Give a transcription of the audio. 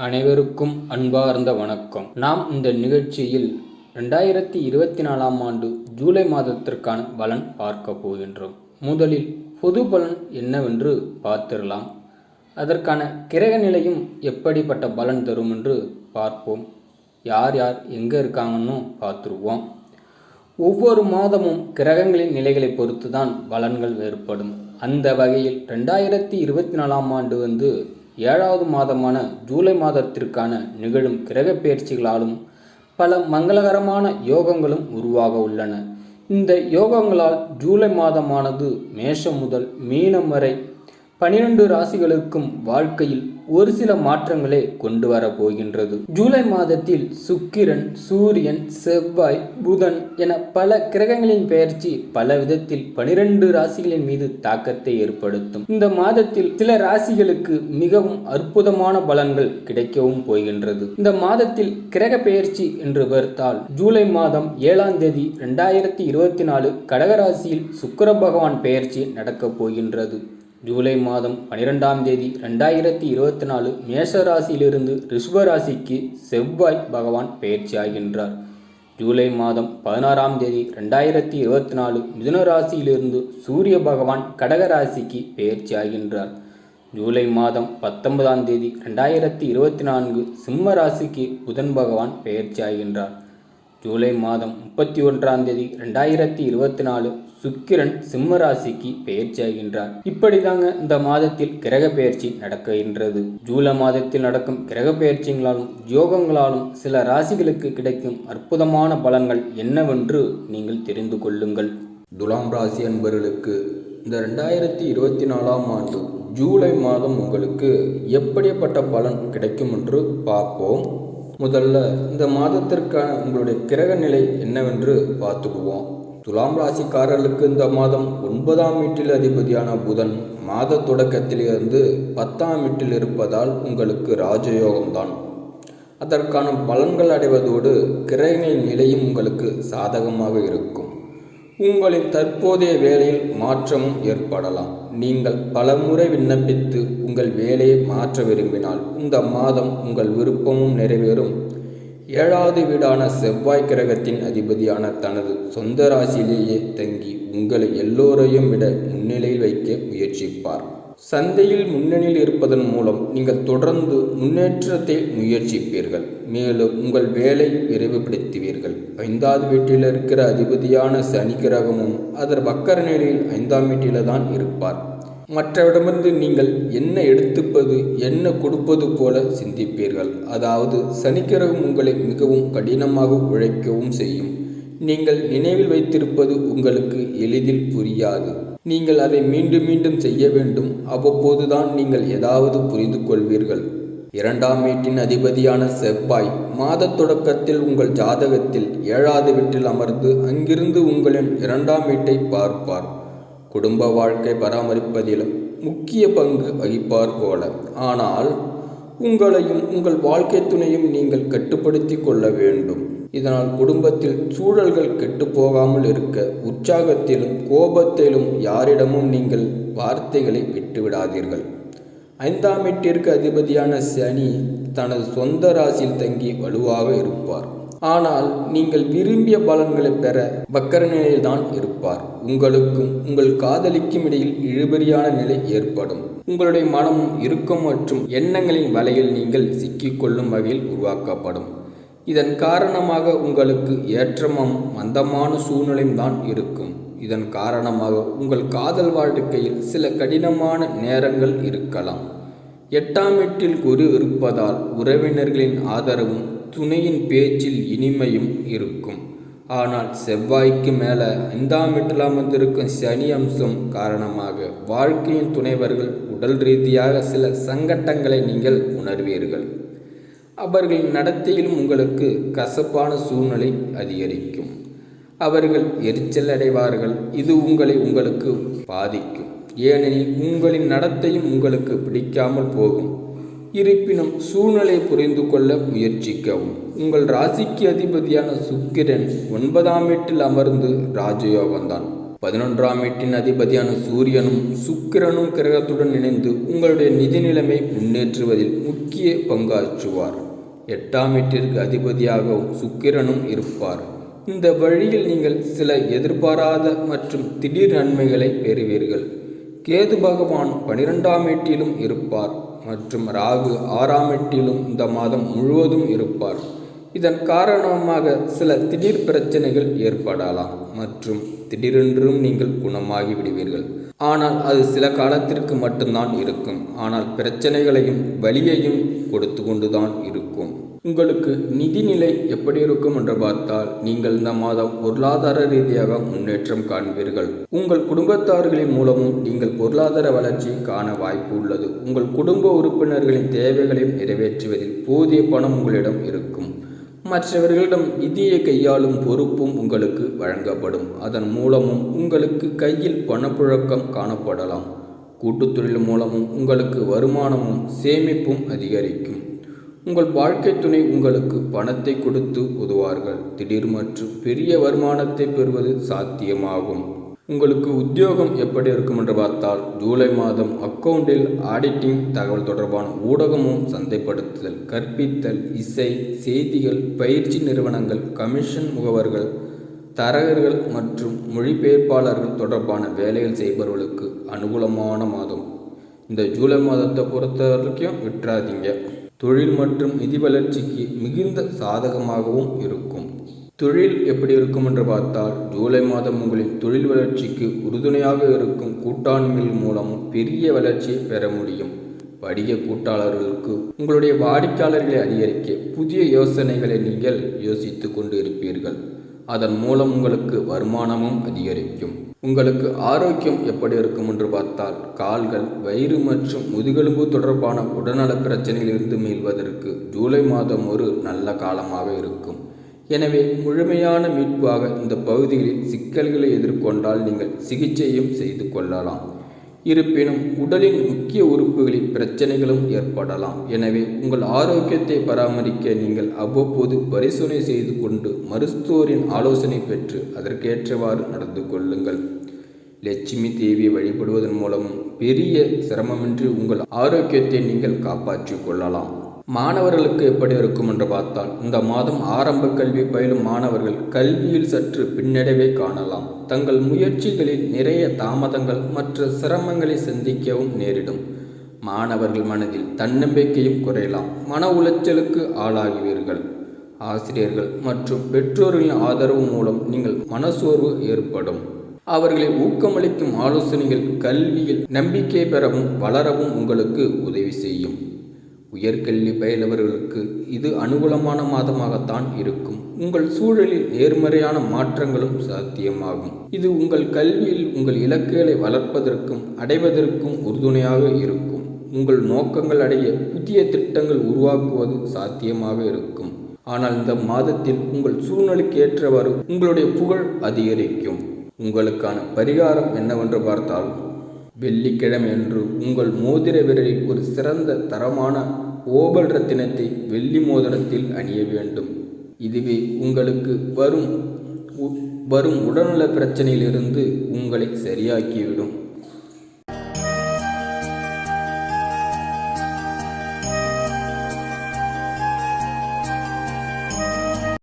அனைவருக்கும் அன்பார்ந்த வணக்கம். நாம் இந்த நிகழ்ச்சியில் 2024ஆம் ஆண்டு ஜூலை மாதத்திற்கான பலன் பார்க்க போகின்றோம். முதலில் பொது பலன் என்னவென்று பார்த்திடலாம். அதற்கான கிரக நிலையும் எப்படிப்பட்ட பலன் தரும் என்று பார்ப்போம். யார் யார் எங்கே இருக்காங்கன்னு பார்த்துருவோம். ஒவ்வொரு மாதமும் கிரகங்களின் நிலைகளை பொறுத்து தான் பலன்கள் வேறுபடும். அந்த வகையில் 2024ஆம் ஆண்டு 7வது மாதமான ஜூலை மாதத்திற்கான நிகழும் கிரக பெயர்ச்சிகளாலும் பல மங்களகரமான யோகங்களும் உருவாக உள்ளன. இந்த யோகங்களால் ஜூலை மாதமானது மேஷம் முதல் மீனம் வரை 12 ராசிகளுக்கும் வாழ்க்கையில் ஒரு சில மாற்றங்களே கொண்டு வர போகின்றது. ஜூலை மாதத்தில் சுக்கிரன், சூரியன், செவ்வாய், புதன் என பல கிரகங்களின் பெயர்ச்சி பல விதத்தில் 12 ராசிகளின் மீது தாக்கத்தை ஏற்படுத்தும். இந்த மாதத்தில் சில ராசிகளுக்கு மிகவும் அற்புதமான பலன்கள் கிடைக்கவும் போகின்றது. இந்த மாதத்தில் கிரக பெயர்ச்சி என்று பார்த்தால் ஜூலை மாதம் 7ஆம் தேதி 2024 கடகராசியில் சுக்கிர பகவான் பெயர்ச்சி நடக்கப் போகின்றது. ஜூலை மாதம் 12ஆம் தேதி 2024 மேஷ ராசியிலிருந்து ரிஷப ராசிக்கு செவ்வாய் பகவான் பெயர்ச்சி ஆகின்றார். ஜூலை மாதம் 16ஆம் தேதி 2024 மிதுன ராசியிலிருந்து சூரிய பகவான் கடக ராசிக்கு பெயர்ச்சி ஆகின்றார். ஜூலை மாதம் 19ஆம் தேதி 2024 சிம்ம ராசிக்கு புதன் பகவான் பெயர்ச்சி ஆகின்றார். ஜூலை மாதம் 31ஆம் தேதி 2024 சுக்கிரன் சிம்ம ராசிக்கு பெயர்ச்சி ஆகின்றார். இப்படிதாங்க இந்த மாதத்தில் கிரக பெயர்ச்சி நடக்கின்றது. ஜூலை மாதத்தில் நடக்கும் கிரக பெயர்ச்சிகளாலும் யோகங்களாலும் சில ராசிகளுக்கு கிடைக்கும் அற்புதமான பலன்கள் என்னவென்று நீங்கள் தெரிந்து கொள்ளுங்கள். துலாம் ராசி அன்பர்களுக்கு இந்த 2024ஆம் ஆண்டு ஜூலை மாதம் உங்களுக்கு எப்படிப்பட்ட பலன் கிடைக்கும் என்று பார்ப்போம். முதல்ல இந்த மாதத்திற்கான உங்களுடைய கிரக நிலை என்னவென்று பார்த்துக்குவோம். துலாம் ராசிக்காரர்களுக்கு இந்த மாதம் 9ஆம் வீட்டில் அதிபதியான புதன் மாத தொடக்கத்திலிருந்து 10ஆம் வீட்டில் இருப்பதால் உங்களுக்கு ராஜயோகம்தான். அதற்கான பலன்கள் அடைவதோடு கிரகங்களின் நிலையும் உங்களுக்கு சாதகமாக இருக்கும். உங்களின் தற்போதைய வேலையில் மாற்றமும் ஏற்படலாம். நீங்கள் பலமுறை விண்ணப்பித்து உங்கள் வேலையை மாற்ற விரும்பினால் இந்த மாதம் உங்கள் விருப்பமும் நிறைவேறும். 7வது வீடான செவ்வாய் கிரகத்தின் அதிபதியான தனது சொந்த ராசியிலேயே தங்கி உங்களை எல்லோரையும் விட முன்னிலையில் வைக்க முயற்சிப்பார். சந்தையில் முன்னணியில் இருப்பதன் மூலம் நீங்கள் தொடர்ந்து முன்னேற்றத்தை முயற்சிப்பீர்கள். மேலும் உங்கள் வேலை விரைவுபடுத்துவீர்கள். 5வது வீட்டில் இருக்கிற அதிபதியான சனி கிரகமும் அதன் வக்கர நிலையில் 5ஆம் வீட்டில் தான் இருப்பார். மற்றவிடமிருந்து நீங்கள் என்ன எடுத்துப்பது என்ன கொடுப்பது போல சிந்திப்பீர்கள். அதாவது சனிக்கிரகம் உங்களை மிகவும் கடினமாக உழைக்கவும் செய்யும். நீங்கள் நினைவில் வைத்திருப்பது உங்களுக்கு எளிதில் புரியாது. நீங்கள் அதை மீண்டும் மீண்டும் செய்ய வேண்டும். அவ்வப்போதுதான் நீங்கள் ஏதாவது புரிந்து கொள்வீர்கள். 2ஆம் வீட்டின் அதிபதியான செவ்வாய் மாத தொடக்கத்தில் உங்கள் ஜாதகத்தில் 7வது வீட்டில் அமர்ந்து அங்கிருந்து உங்களின் 2ஆம் வீட்டை பார்ப்பார். குடும்ப வாழ்க்கை பராமரிப்பதிலும் முக்கிய பங்கு வகிப்பார் போல. ஆனால் உங்களையும் உங்கள் வாழ்க்கை துணையும் நீங்கள் கட்டுப்படுத்தி கொள்ள வேண்டும். இதனால் குடும்பத்தில் சூழல்கள் கெட்டு போகாமல் இருக்க உற்சாகத்திலும் கோபத்திலும் யாரிடமும் நீங்கள் வார்த்தைகளை விட்டுவிடாதீர்கள். 5ஆம் வீட்டிற்கு அதிபதியான சனி தனது சொந்த ராசியில் தங்கி வலுவாக இருப்பார். ஆனால் நீங்கள் விரும்பிய பலன்களை பெற வக்கர நிலையில்தான் இருப்பார். உங்களுக்கும் உங்கள் காதலிக்கும் இடையில் இழுபறியான நிலை ஏற்படும். உங்களுடைய மனமும் இறுக்கம் மற்றும் எண்ணங்களின் வலையில் நீங்கள் சிக்கிக்கொள்ளும் வகையில் உருவாக்கப்படும். இதன் காரணமாக உங்களுக்கு ஏற்றமும் மந்தமான சூழ்நிலையும் தான் இருக்கும். இதன் காரணமாக உங்கள் காதல் வாழ்க்கையில் சில கடினமான நேரங்கள் இருக்கலாம். 8ஆம் வீட்டில் குரு இருப்பதால் உறவினர்களின் ஆதரவும் துணையின் பேச்சில் இனிமையும் இருக்கும். ஆனால் செவ்வாய்க்கு மேலே 5ஆம் வீட்டில் அமர்ந்திருக்கும் சனி அம்சம் காரணமாக வாழ்க்கையின் துணைவர்கள் உடல் ரீதியாக சில சங்கட்டங்களை நீங்கள் உணர்வீர்கள். அவர்களின் நடத்தையிலும் உங்களுக்கு கசப்பான சூழ்நிலை அதிகரிக்கும். அவர்கள் எரிச்சல் அடைவார்கள். இது உங்களுக்கு பாதிக்கும். ஏனெனில் உங்களின் நடத்தையும் உங்களுக்கு பிடிக்காமல் போகும். இருப்பினும் சூழ்நிலை புரிந்து கொள்ள முயற்சிக்கவும். உங்கள் ராசிக்கு அதிபதியான சுக்கிரன் 9ஆம் வீட்டில் அமர்ந்து ராஜயோகம்தான். 11ஆம் வீட்டின் அதிபதியான சூரியனும் சுக்கிரனும் கிரகத்துடன் இணைந்து உங்களுடைய நிதி நிலைமை முன்னேற்றுவதில் முக்கிய பங்காற்றுவார். 8ஆம் வீட்டிற்கு அதிபதியாகவும் சுக்கிரனும் இருப்பார். இந்த வழியில் நீங்கள் சில எதிர்பாராத மற்றும் திடீர் நன்மைகளை பெறுவீர்கள். கேது பகவான் 12ஆம் வீட்டிலும் இருப்பார் மற்றும் ராகு 6ஆம் வீட்டிலும் இந்த மாதம் முழுவதும் இருப்பார். இதன் காரணமாக சில திடீர் பிரச்சனைகள் ஏற்படலாம் மற்றும் திடீரென்றும் நீங்கள் குணமாகி விடுவீர்கள். ஆனால் அது சில காலத்திற்கு மட்டும்தான் இருக்கும். ஆனால் பிரச்சனைகளையும் வலியையும் கொடுத்து கொண்டுதான் இருக்கும். உங்களுக்கு நிதிநிலை எப்படி இருக்கும் என்று பார்த்தால், நீங்கள் இந்த மாதம் பொருளாதார ரீதியாக முன்னேற்றம் காண்பீர்கள். உங்கள் குடும்பத்தார்களின் மூலமும் நீங்கள் பொருளாதார வளர்ச்சி காண வாய்ப்பு உள்ளது. உங்கள் குடும்ப உறுப்பினர்களின் தேவைகளையும் நிறைவேற்றுவதில் போதிய பணம் உங்களிடம் இருக்கும். மற்றவர்களிடம் நிதியை கையாளும் பொறுப்பும் உங்களுக்கு வழங்கப்படும். அதன் மூலமும் உங்களுக்கு கையில் பணப்புழக்கம் காணப்படலாம். கூட்டுத் தொழில் மூலமும் உங்களுக்கு வருமானமும் சேமிப்பும் அதிகரிக்கும். உங்கள் வாழ்க்கை துணை உங்களுக்கு பணத்தை கொடுத்து உதவுவார்கள். திடீர் மற்றும் பெரிய வருமானத்தை பெறுவது சாத்தியமாகும். உங்களுக்கு உத்தியோகம் எப்படி இருக்கும் என்று பார்த்தால், ஜூலை மாதம் அக்கவுண்டில் ஆடிட்டிங், தகவல் தொடர்பான ஊடகமும் சந்தைப்படுத்துதல், கற்பித்தல், இசை, செய்திகள், பயிற்சி நிறுவனங்கள், கமிஷன் முகவர்கள், தரகர்கள் மற்றும் மொழிபெயர்ப்பாளர்கள் தொடர்பான வேலைகள் செய்பவர்களுக்கு அனுகூலமான மாதம். இந்த ஜூலை மாதத்தை பொறுத்த வரைக்கும் விட்டுறாதீங்க. தொழில் மற்றும் நிதி வளர்ச்சிக்கு மிகுந்த சாதகமாகவும் இருக்கும். தொழில் எப்படி இருக்கும் என்று பார்த்தால், ஜூலை மாதம் உங்களின் தொழில் வளர்ச்சிக்கு உறுதுணையாக இருக்கும் கூட்டாண்மைகள் மூலமும் பெரிய வளர்ச்சியை பெற முடியும். வணிக கூட்டாளர்களுக்கு உங்களுடைய வாடிக்கையாளர்களை அதிகரிக்க புதிய யோசனைகளை நீங்கள் யோசித்து கொண்டு இருப்பீர்கள். அதன் மூலம் உங்களுக்கு வருமானமும் அதிகரிக்கும். உங்களுக்கு ஆரோக்கியம் எப்படி இருக்கும் என்று பார்த்தால், கால்கள், வயிறு மற்றும் முதுகெலும்பு தொடர்பான உடல்நல பிரச்சனைகளிலிருந்து மீள்வதற்கு ஜூலை மாதம் ஒரு நல்ல காலமாக இருக்கும். எனவே முழுமையான மீட்பாக இந்த பகுதிகளில் சிக்கல்களை எதிர்கொண்டால் நீங்கள் சிகிச்சையும் செய்து கொள்ளலாம். இருப்பினும் உடலின் முக்கிய உறுப்புகளில் பிரச்சனைகளும் ஏற்படலாம். எனவே உங்கள் ஆரோக்கியத்தை பராமரிக்க நீங்கள் அவ்வப்போது பரிசோதனை செய்து கொண்டு மருத்துவரின் ஆலோசனை பெற்று அதற்கேற்றவாறு நடந்து கொள்ளுங்கள். லட்சுமி தேவியை வழிபடுவதன் மூலமும் பெரிய சிரமமின்றி உங்கள் ஆரோக்கியத்தை நீங்கள் காப்பாற்றிக் கொள்ளலாம். மாணவர்களுக்கு எப்படி இருக்கும் என்று பார்த்தால், இந்த மாதம் ஆரம்ப கல்வி பயிலும் மாணவர்கள் கல்வியில் சற்று பின்னடைவை காணலாம். தங்கள் முயற்சிகளில் நிறைய தாமதங்கள் மற்ற சிரமங்களை சந்திக்கவும் நேரிடும். மாணவர்கள் மனதில் தன்னம்பிக்கையும் குறையலாம். மன உளைச்சலுக்கு ஆளாகுவீர்கள். ஆசிரியர்கள் மற்றும் பெற்றோர்களின் ஆதரவு மூலம் நீங்கள் மனசோர்வு ஏற்படும். அவர்களை ஊக்கமளிக்கும் ஆலோசனைகள் கல்வியில் நம்பிக்கை பெறவும் வளரவும் உங்களுக்கு உதவி செய்யும். உயர்கல்வி பயிலவர்களுக்கு இது அனுகூலமான மாதமாகத்தான் இருக்கும். உங்கள் சூழலில் நேர்மறையான மாற்றங்களும் சாத்தியமாகும். இது உங்கள் கல்வியில் உங்கள் இலக்குகளை வளர்ப்பதற்கும் அடைவதற்கும் உறுதுணையாக இருக்கும். உங்கள் நோக்கங்கள் அடைய புதிய திட்டங்கள் உருவாக்குவது சாத்தியமாக இருக்கும். ஆனால் இந்த மாதத்தில் உங்கள் சூழ்நிலைக்கு ஏற்றவாறு உங்களுடைய புகழ் அதிகரிக்கும். உங்களுக்கான பரிகாரம் என்னவென்று பார்த்தால், வெள்ளிக்கிழமை அன்று உங்கள் மோதிர விரலில் ஒரு சிறந்த தரமான ஓபல் ரத்தினத்தை வெள்ளி மோதிரத்தில் அணிய வேண்டும். இதுவே உங்களுக்கு வரும் உடல்நல பிரச்சனையிலிருந்து உங்களை சரியாக்கிவிடும்.